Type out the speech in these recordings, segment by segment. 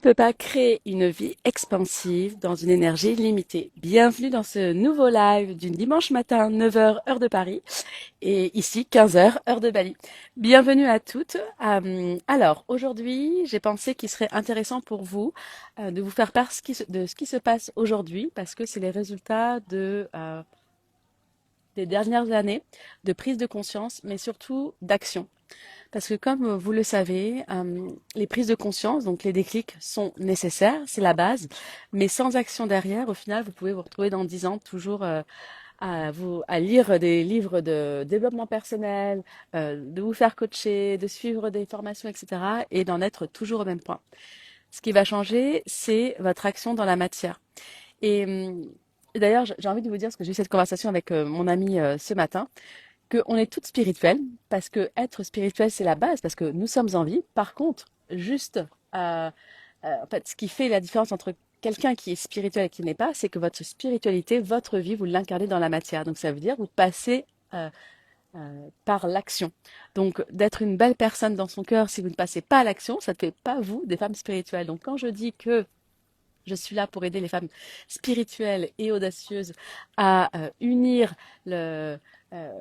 ne peut pas créer une vie expansive dans une énergie limitée. Bienvenue dans ce nouveau live du dimanche matin, 9 heures heure de Paris, et ici 15 heures heure de Bali. Bienvenue à toutes. Alors, aujourd'hui, j'ai pensé qu'il serait intéressant pour vous de vous faire part de ce qui se passe aujourd'hui, parce que c'est les résultats des dernières années de prise de conscience, mais surtout d'action. Parce que comme vous le savez, les prises de conscience, donc les déclics, sont nécessaires, c'est la base, mais sans action derrière, au final, vous pouvez vous retrouver dans 10 ans toujours à lire des livres de développement personnel, de vous faire coacher, de suivre des formations, etc., et d'en être toujours au même point. Ce qui va changer, c'est votre action dans la matière. Et d'ailleurs, j'ai envie de vous dire, parce que j'ai eu cette conversation avec mon ami ce matin, qu'on est toutes spirituelles, parce que être spirituel, c'est la base, parce que nous sommes en vie. Par contre, juste, en fait, ce qui fait la différence entre quelqu'un qui est spirituel et qui n'est pas, c'est que votre spiritualité, votre vie, vous l'incarnez dans la matière. Donc, ça veut dire vous passez par l'action. Donc, d'être une belle personne dans son cœur, si vous ne passez pas à l'action, ça ne fait pas vous des femmes spirituelles. Donc, quand je dis que je suis là pour aider les femmes spirituelles et audacieuses à unir le, euh,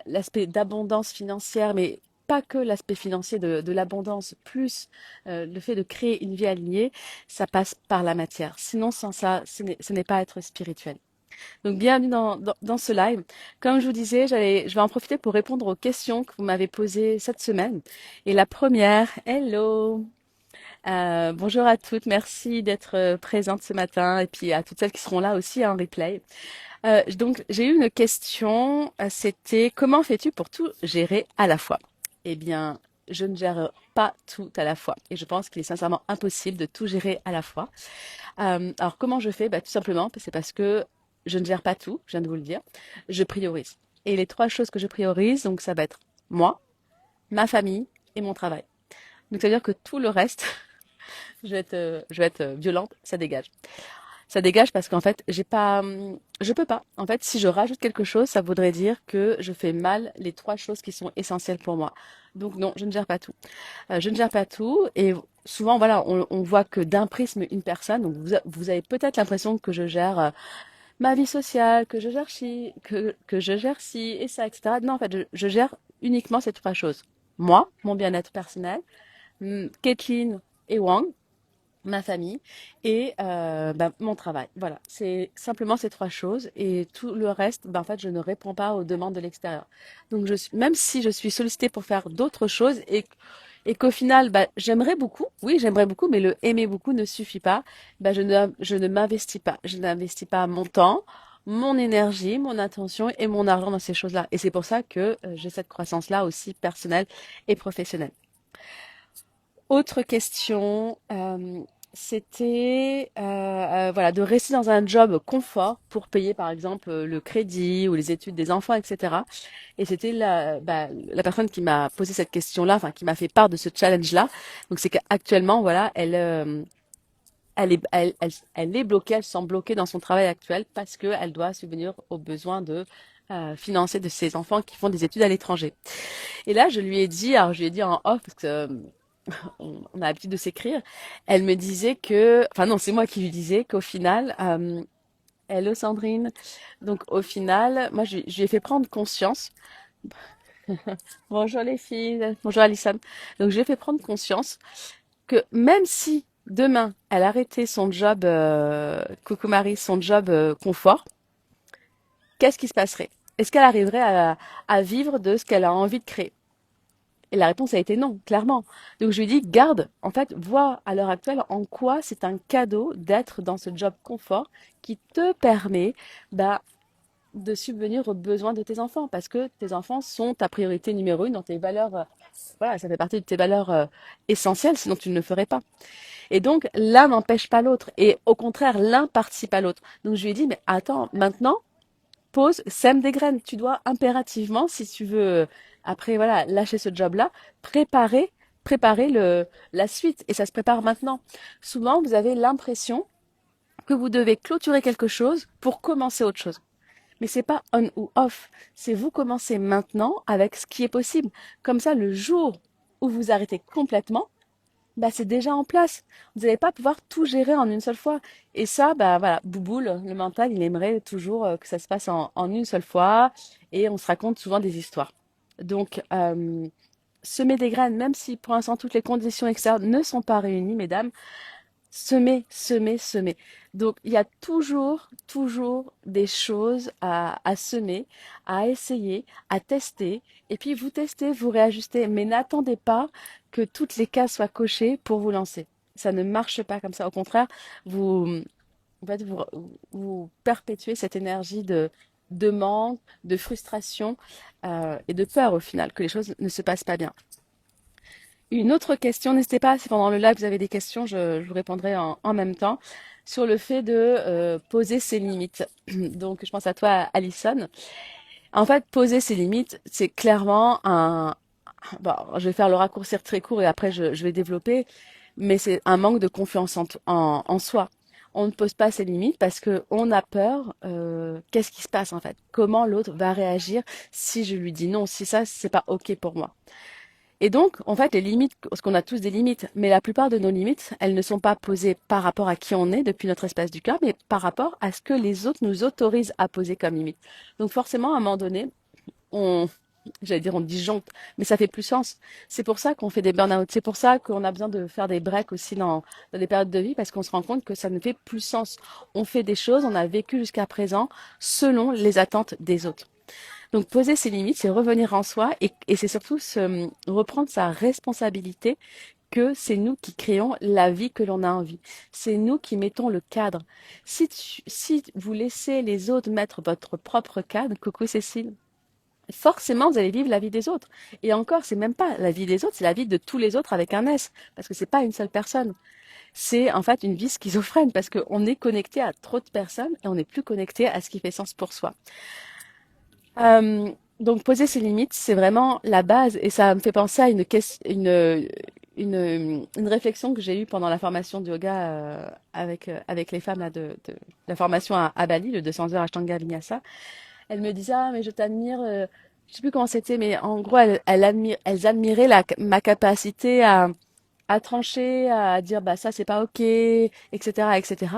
l'aspect d'abondance financière, mais pas que l'aspect financier de l'abondance, plus le fait de créer une vie alignée, ça passe par la matière. Sinon, sans ça, ce n'est pas être spirituel. Donc, bienvenue dans ce live. Comme je vous disais, je vais en profiter pour répondre aux questions que vous m'avez posées cette semaine. Et la première, hello! Bonjour à toutes, merci d'être présentes ce matin et puis à toutes celles qui seront là aussi en replay. Donc j'ai eu une question, c'était comment fais-tu pour tout gérer à la fois? Eh bien, je ne gère pas tout à la fois et je pense qu'il est sincèrement impossible de tout gérer à la fois. Alors comment je fais? Bah, tout simplement, c'est parce que je ne gère pas tout, je viens de vous le dire, je priorise. Et les trois choses que je priorise, donc ça va être moi, ma famille et mon travail. Donc ça veut dire que tout le reste, je vais être violente, ça dégage. Ça dégage parce qu'en fait, je peux pas. En fait, si je rajoute quelque chose, ça voudrait dire que je fais mal les trois choses qui sont essentielles pour moi. Donc non, je ne gère pas tout. Je ne gère pas tout et souvent, voilà, on voit que d'un prisme une personne. Donc vous avez peut-être l'impression que je gère ma vie sociale, que je gère ci et ça, etc. Non, en fait, je gère uniquement ces trois choses. Moi, mon bien-être personnel, Kathleen et Wang, ma famille et mon travail. Voilà, c'est simplement ces trois choses et tout le reste, en fait, je ne réponds pas aux demandes de l'extérieur. Donc, même si je suis sollicitée pour faire d'autres choses et qu'au final, j'aimerais beaucoup, oui, j'aimerais beaucoup, mais le aimer beaucoup ne suffit pas, je ne m'investis pas. Je n'investis pas mon temps, mon énergie, mon attention et mon argent dans ces choses-là. Et c'est pour ça que j'ai cette croissance-là aussi personnelle et professionnelle. Autre question, c'était voilà, de rester dans un job confort pour payer par exemple le crédit ou les études des enfants, etc. Et c'était la personne qui m'a posé cette question-là, enfin qui m'a fait part de ce challenge-là. Donc c'est qu'actuellement, voilà, elle est bloquée, elle se sent bloquée dans son travail actuel parce qu'elle doit subvenir aux besoins de financiers de ses enfants qui font des études à l'étranger. Et là, je lui ai dit, alors je lui ai dit en off, parce que on a l'habitude de s'écrire, elle me disait que, enfin non, c'est moi qui lui disais qu'au final, hello Sandrine, donc au final, moi je lui ai fait prendre conscience, bonjour les filles, bonjour Alison, donc je lui ai fait prendre conscience que même si demain elle arrêtait son job, coucou Marie, son job confort, qu'est-ce qui se passerait? Est-ce qu'elle arriverait à vivre de ce qu'elle a envie de créer? Et la réponse a été non, clairement. Donc je lui ai dit, garde, en fait, vois à l'heure actuelle en quoi c'est un cadeau d'être dans ce job confort qui te permet bah, de subvenir aux besoins de tes enfants, parce que tes enfants sont ta priorité numéro une dans tes valeurs. Voilà, ça fait partie de tes valeurs essentielles, sinon tu ne le ferais pas. Et donc l'un n'empêche pas l'autre, et au contraire, l'un participe à l'autre. Donc je lui ai dit, mais attends, maintenant, pose, sème des graines. Tu dois impérativement, si tu veux, après, voilà, lâcher ce job-là, préparer la suite. Et ça se prépare maintenant. Souvent, vous avez l'impression que vous devez clôturer quelque chose pour commencer autre chose. Mais c'est pas on ou off. C'est vous commencez maintenant avec ce qui est possible. Comme ça, le jour où vous arrêtez complètement, bah, c'est déjà en place. Vous n'allez pas pouvoir tout gérer en une seule fois. Et ça, bah voilà, Bouboule, le mental, il aimerait toujours que ça se passe en une seule fois. Et on se raconte souvent des histoires. Donc, semer des graines, même si pour l'instant toutes les conditions externes ne sont pas réunies, mesdames, semer, semer, semer. Donc, il y a toujours, toujours des choses à semer, à essayer, à tester. Et puis, vous testez, vous réajustez. Mais n'attendez pas que toutes les cases soient cochées pour vous lancer. Ça ne marche pas comme ça. Au contraire, vous, en fait, vous perpétuez cette énergie de manque, de frustration et de peur au final, que les choses ne se passent pas bien. Une autre question, n'hésitez pas, si pendant le live vous avez des questions, je vous répondrai en même temps, sur le fait de poser ses limites. Donc, je pense à toi, Alison. En fait, poser ses limites, c'est clairement un... Bon, je vais faire le raccourcir très court et après je vais développer, mais c'est un manque de confiance en soi. On ne pose pas ses limites parce que on a peur. Qu'est-ce qui se passe en fait? Comment l'autre va réagir si je lui dis non, si ça c'est pas ok pour moi? Et donc, en fait, les limites, parce qu'on a tous des limites, mais la plupart de nos limites, elles ne sont pas posées par rapport à qui on est depuis notre espace du cœur, mais par rapport à ce que les autres nous autorisent à poser comme limite. Donc forcément, à un moment donné, on, j'allais dire on disjoncte, mais ça fait plus sens. C'est pour ça qu'on fait des burn-out, c'est pour ça qu'on a besoin de faire des breaks aussi dans des périodes de vie, parce qu'on se rend compte que ça ne fait plus sens. On fait des choses, on a vécu jusqu'à présent selon les attentes des autres. Donc poser ses limites, c'est revenir en soi et c'est surtout reprendre sa responsabilité que c'est nous qui créons la vie que l'on a envie. C'est nous qui mettons le cadre. Si vous laissez les autres mettre votre propre cadre, coucou Cécile, forcément vous allez vivre la vie des autres. Et encore, c'est même pas la vie des autres, c'est la vie de tous les autres avec un S, parce que c'est pas une seule personne. C'est en fait une vie schizophrène parce qu'on est connecté à trop de personnes et on n'est plus connecté à ce qui fait sens pour soi. Euh, donc poser ses limites, c'est vraiment la base et ça me fait penser à une réflexion que j'ai eue pendant la formation de yoga avec les femmes là, de la formation à Bali, le 200 heures Ashtanga Vinyasa. Elle me disait ah mais je t'admire, je sais plus comment c'était, mais en gros elles admiraient ma capacité à trancher, à dire bah ça c'est pas ok, etc., etc.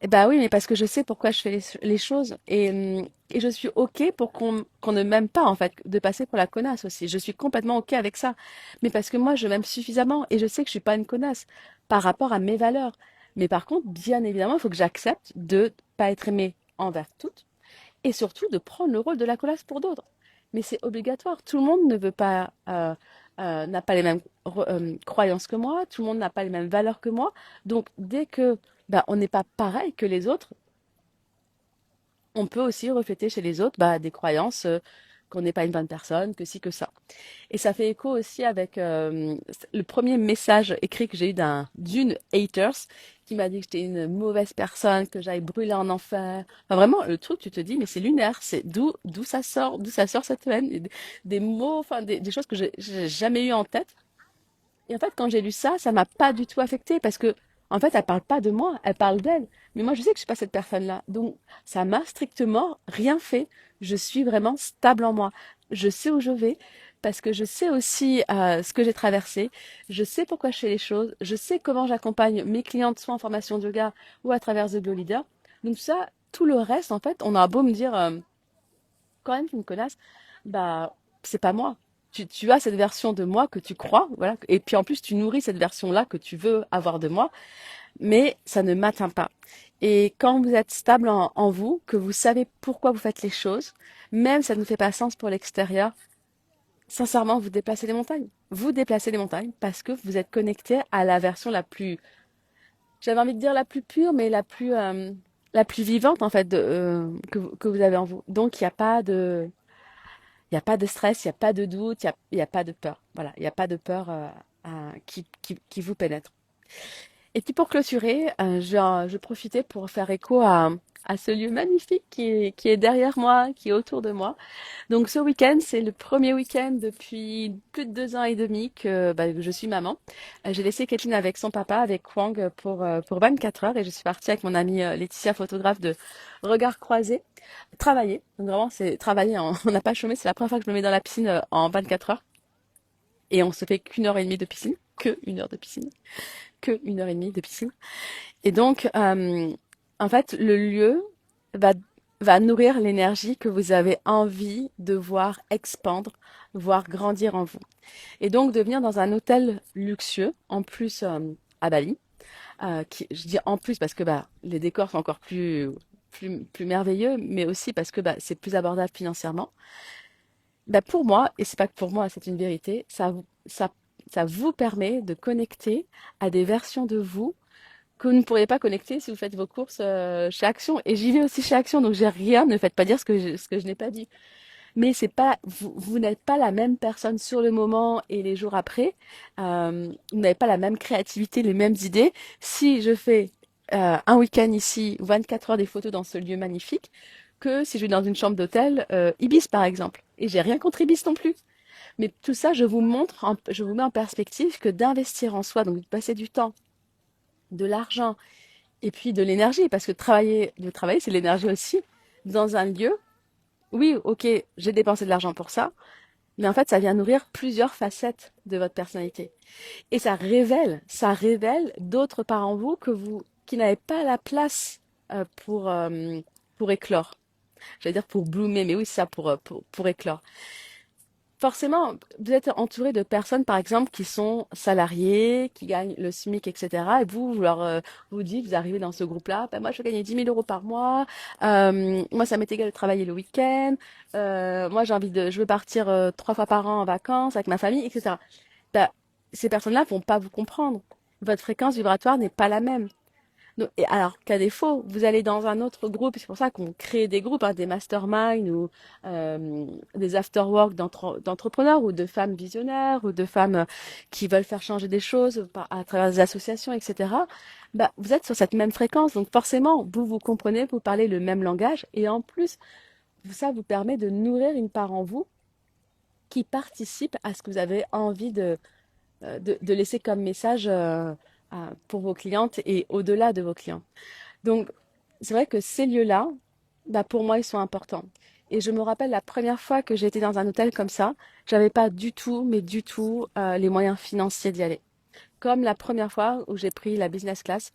Eh bah oui, mais parce que je sais pourquoi je fais les choses et je suis ok pour qu'on ne m'aime pas en fait, de passer pour la connasse aussi. Je suis complètement ok avec ça, mais parce que moi je m'aime suffisamment et je sais que je suis pas une connasse par rapport à mes valeurs. Mais par contre, bien évidemment, il faut que j'accepte de pas être aimée envers toutes et surtout de prendre le rôle de la connasse pour d'autres. Mais c'est obligatoire. Tout le monde ne veut pas, n'a pas les mêmes croyances que moi. Tout le monde n'a pas les mêmes valeurs que moi. Donc dès que bah, on n'est pas pareil que les autres, on peut aussi refléter chez les autres bah, des croyances qu'on n'est pas une bonne personne, que si, que ça. Et ça fait écho aussi avec le premier message écrit que j'ai eu d'une haters qui m'a dit que j'étais une mauvaise personne, que j'allais brûler en enfer. Enfin, vraiment, le truc, tu te dis, mais c'est lunaire. C'est d'où ça sort cette haine, des mots, enfin des choses que j'ai jamais eu en tête. Et en fait, quand j'ai lu ça, ça m'a pas du tout affectée parce que, en fait, elle parle pas de moi, elle parle d'elle. Mais moi, je sais que je suis pas cette personne-là. Donc, ça m'a strictement rien fait. Je suis vraiment stable en moi. Je sais où je vais parce que je sais aussi ce que j'ai traversé. Je sais pourquoi je fais les choses. Je sais comment j'accompagne mes clientes, soit en formation de yoga ou à travers The Glow Leader. Donc ça, tout le reste, en fait, on a beau me dire quand même, tu me connaisses, bah, c'est pas moi. Tu as cette version de moi que tu crois, voilà. Et puis en plus, tu nourris cette version-là que tu veux avoir de moi, mais ça ne m'atteint pas. Et quand vous êtes stable en vous, que vous savez pourquoi vous faites les choses, même si ça ne fait pas sens pour l'extérieur, sincèrement, vous déplacez les montagnes. Vous déplacez les montagnes parce que vous êtes connecté à la version la plus, j'avais envie de dire la plus pure, mais la plus vivante en fait que vous avez en vous. Donc il n'y a pas de il n'y a pas de stress, il n'y a pas de doute, il y a pas de peur. Voilà, il n'y a pas de peur qui vous pénètre. Et puis pour clôturer, je profitais pour faire écho à ce lieu magnifique qui est derrière moi, qui est autour de moi. Donc ce week-end, c'est le premier week-end depuis plus de 2 ans et demi que bah, je suis maman. J'ai laissé Kathleen avec son papa, avec Wang, pour 24 heures et je suis partie avec mon amie Laetitia, photographe de Regards Croisés, travailler. Donc vraiment, c'est travailler, on n'a pas chômé, c'est la première fois que je me mets dans la piscine en 24 heures. et on se fait qu'une heure et demie de piscine, que une heure de piscine, que une heure et demie de piscine. Et donc, en fait, le lieu va, va nourrir l'énergie que vous avez envie de voir expandre, voir grandir en vous. Et donc, de venir dans un hôtel luxueux, en plus à Bali, je dis en plus parce que bah, les décors sont encore plus merveilleux, mais aussi parce que bah, c'est plus abordable financièrement. Bah, pour moi, et c'est pas que pour moi, c'est une vérité, ça vous permet de connecter à des versions de vous que vous ne pourriez pas connecter si vous faites vos courses chez Action. Et j'y vais aussi chez Action, donc j'ai rien, ne faites pas dire ce que je n'ai pas dit. Mais c'est pas, vous n'êtes pas la même personne sur le moment et les jours après. Vous n'avez pas la même créativité, les mêmes idées. Si je fais un week-end ici, 24 heures des photos dans ce lieu magnifique, que si je vais dans une chambre d'hôtel, Ibis par exemple. Et j'ai rien contre Ibis non plus. Mais tout ça, je vous montre, je vous mets en perspective que d'investir en soi, donc de passer du temps, de l'argent et puis de l'énergie, parce que le travail, c'est l'énergie aussi, dans un lieu. Oui, ok, j'ai dépensé de l'argent pour ça, mais en fait, ça vient nourrir plusieurs facettes de votre personnalité. Et ça révèle d'autres parts en vous qui n'avaient pas la place pour éclore. J'allais dire pour bloomer, mais oui, c'est ça, pour éclore. Forcément, vous êtes entouré de personnes, par exemple, qui sont salariées, qui gagnent le SMIC, etc. Et vous dites, vous arrivez dans ce groupe-là, ben moi, je vais gagner 10 000 € par mois. Moi, ça m'est égal de travailler le week-end. Moi, je veux partir 3 fois par an en vacances avec ma famille, etc. Ben, ces personnes-là vont pas vous comprendre. Votre fréquence vibratoire n'est pas la même. Donc, et alors qu'à défaut, vous allez dans un autre groupe, c'est pour ça qu'on crée des groupes, hein, des masterminds ou des afterwork d'entrepreneurs ou de femmes visionnaires ou de femmes qui veulent faire changer des choses à travers des associations, etc. Bah, vous êtes sur cette même fréquence, donc forcément, vous comprenez, vous parlez le même langage, et en plus, ça vous permet de nourrir une part en vous qui participe à ce que vous avez envie de laisser comme message pour vos clientes et au-delà de vos clients. Donc, c'est vrai que ces lieux-là, bah, pour moi, ils sont importants. Et je me rappelle la première fois que j'ai été dans un hôtel comme ça, j'avais pas du tout, mais du tout, les moyens financiers d'y aller. Comme la première fois où j'ai pris la business class,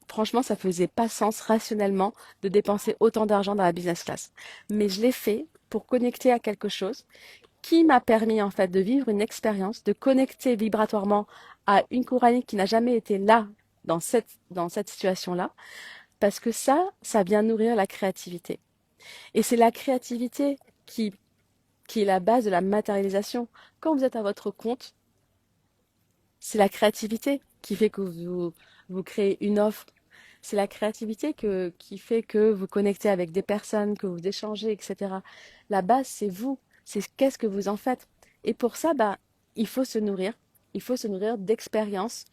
franchement, ça faisait pas sens rationnellement de dépenser autant d'argent dans la business class. Mais je l'ai fait pour connecter à quelque chose qui m'a permis en fait de vivre une expérience, de connecter vibratoirement à une coranique qui n'a jamais été là dans cette situation-là, parce que ça vient nourrir la créativité. Et c'est la créativité qui est la base de la matérialisation. Quand vous êtes à votre compte, c'est la créativité qui fait que vous créez une offre. C'est la créativité qui fait que vous connectez avec des personnes, que vous échangez, etc. La base, c'est vous. C'est qu'est-ce que vous en faites. Et pour ça, bah, il faut se nourrir. Il faut se nourrir d'expériences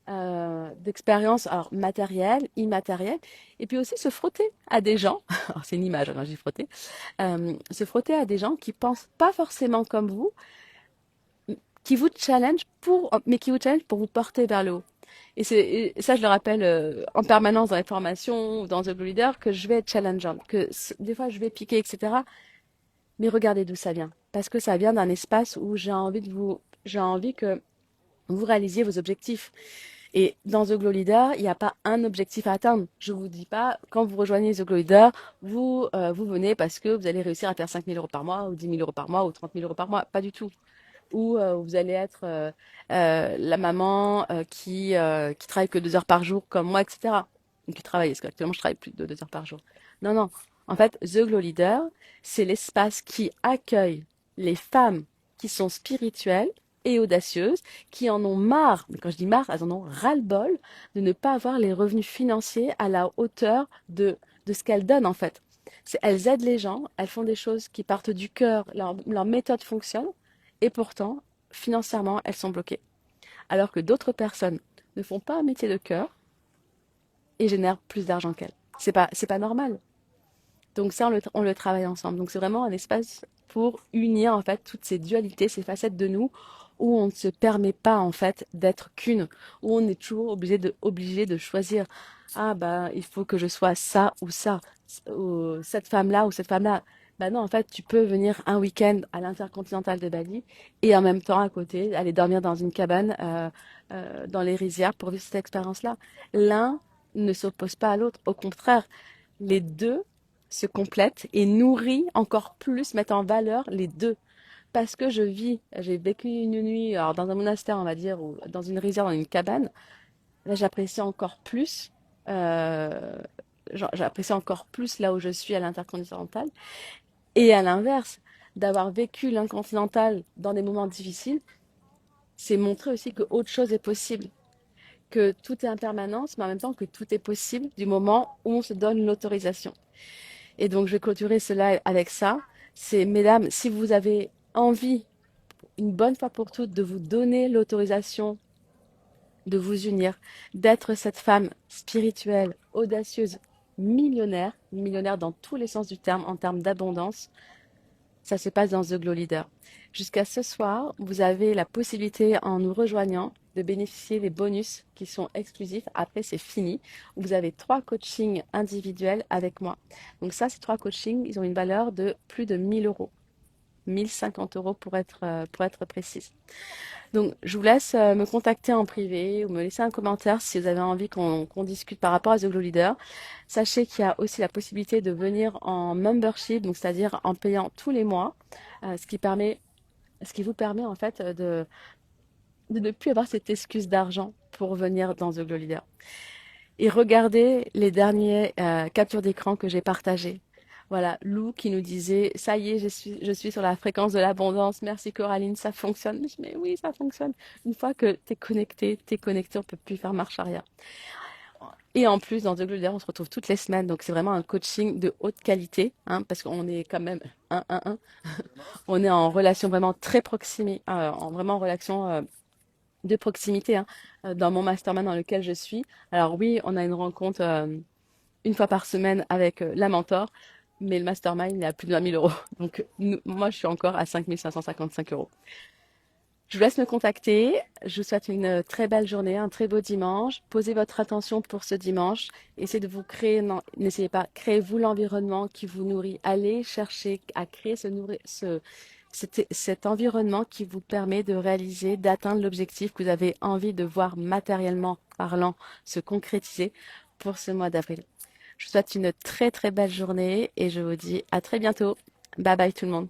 alors matérielles, immatérielles, et puis aussi se frotter à des gens, alors c'est une image quand j'ai frotté, se frotter à des gens qui pensent pas forcément comme vous, mais qui vous challenge pour vous porter vers le haut. Et ça, je le rappelle en permanence dans les formations ou dans The Blue Leader, que je vais être challengeante, des fois je vais piquer, etc. Mais regardez d'où ça vient. Parce que ça vient d'un espace où j'ai envie que vous réalisiez vos objectifs. Et dans The Glow Leader, il n'y a pas un objectif à atteindre. Je vous dis pas, quand vous rejoignez The Glow Leader, vous venez parce que vous allez réussir à faire 5 000 € par mois, ou 10 000 € par mois, ou 30 000 € par mois. Pas du tout. Ou vous allez être la maman qui travaille que 2 heures par jour, comme moi, etc. Donc qui travaille, parce qu'actuellement, je travaille plus de 2 heures par jour. Non, non. En fait, The Glow Leader, c'est l'espace qui accueille les femmes qui sont spirituelles et audacieuses, qui en ont marre, mais quand je dis marre, elles en ont ras-le-bol de ne pas avoir les revenus financiers à la hauteur de ce qu'elles donnent en fait. Elles aident les gens, elles font des choses qui partent du cœur, leur méthode fonctionne, et pourtant, financièrement, elles sont bloquées. Alors que d'autres personnes ne font pas un métier de cœur et génèrent plus d'argent qu'elles. C'est pas normal. Donc ça, on le travaille ensemble. Donc c'est vraiment un espace pour unir en fait toutes ces dualités, ces facettes de nous où on ne se permet pas en fait d'être qu'une, où on est toujours obligé de choisir. Ah bah il faut que je sois ça ou ça, ou cette femme-là ou cette femme-là. Bah non, en fait, tu peux venir un week-end à l'Intercontinental de Bali et en même temps à côté aller dormir dans une cabane dans les rizières pour vivre cette expérience-là. L'un ne s'oppose pas à l'autre. Au contraire, les deux se complètent et nourrissent encore plus, mettent en valeur les deux. Parce que j'ai vécu une nuit alors dans un monastère, on va dire, ou dans une rizière, dans une cabane. Là, j'apprécie encore plus. euh, J'apprécie encore plus là où je suis à l'Intercontinental. Et à l'inverse, d'avoir vécu l'incontinental dans des moments difficiles, c'est montrer aussi que autre chose est possible, que tout est impermanence, mais en même temps que tout est possible du moment où on se donne l'autorisation. Et donc, je vais clôturer cela avec ça. C'est, mesdames, si vous avez envie, une bonne fois pour toutes, de vous donner l'autorisation de vous unir, d'être cette femme spirituelle, audacieuse, millionnaire dans tous les sens du terme, en termes d'abondance, ça se passe dans The Glow Leader. Jusqu'à ce soir, vous avez la possibilité, en nous rejoignant, de bénéficier des bonus qui sont exclusifs. Après, c'est fini. Vous avez 3 coachings individuels avec moi. Donc ça, ces 3 coachings, ils ont une valeur de plus de 1 000 euros. 1 050 € pour être précise. Donc, je vous laisse me contacter en privé ou me laisser un commentaire si vous avez envie qu'on discute par rapport à The Glow Leader. Sachez qu'il y a aussi la possibilité de venir en membership, donc c'est-à-dire en payant tous les mois, ce qui vous permet en fait de ne plus avoir cette excuse d'argent pour venir dans The Glow Leader. Et regardez les derniers captures d'écran que j'ai partagées. Voilà, Lou qui nous disait, ça y est, je suis sur la fréquence de l'abondance. Merci Coraline, ça fonctionne. Mais oui, ça fonctionne. Une fois que t'es connecté, on peut plus faire marche arrière. Et en plus, dans The Glow Leader, on se retrouve toutes les semaines. Donc, c'est vraiment un coaching de haute qualité, hein, parce qu'on est quand même un. On est en relation vraiment très proximée, en vraiment relation de proximité, hein, dans mon mastermind dans lequel je suis. Alors oui, on a une rencontre une fois par semaine avec la mentor, mais le mastermind, il est à plus de 20 000 euros. Donc moi, je suis encore à 5 555 euros. Je vous laisse me contacter. Je vous souhaite une très belle journée, un très beau dimanche. Posez votre attention pour ce dimanche. Essayez de vous créer, non, n'essayez pas, créez-vous l'environnement qui vous nourrit. Allez chercher à créer cet environnement qui vous permet de réaliser, d'atteindre l'objectif que vous avez envie de voir matériellement parlant se concrétiser pour ce mois d'avril. Je vous souhaite une très très belle journée et je vous dis à très bientôt. Bye bye tout le monde.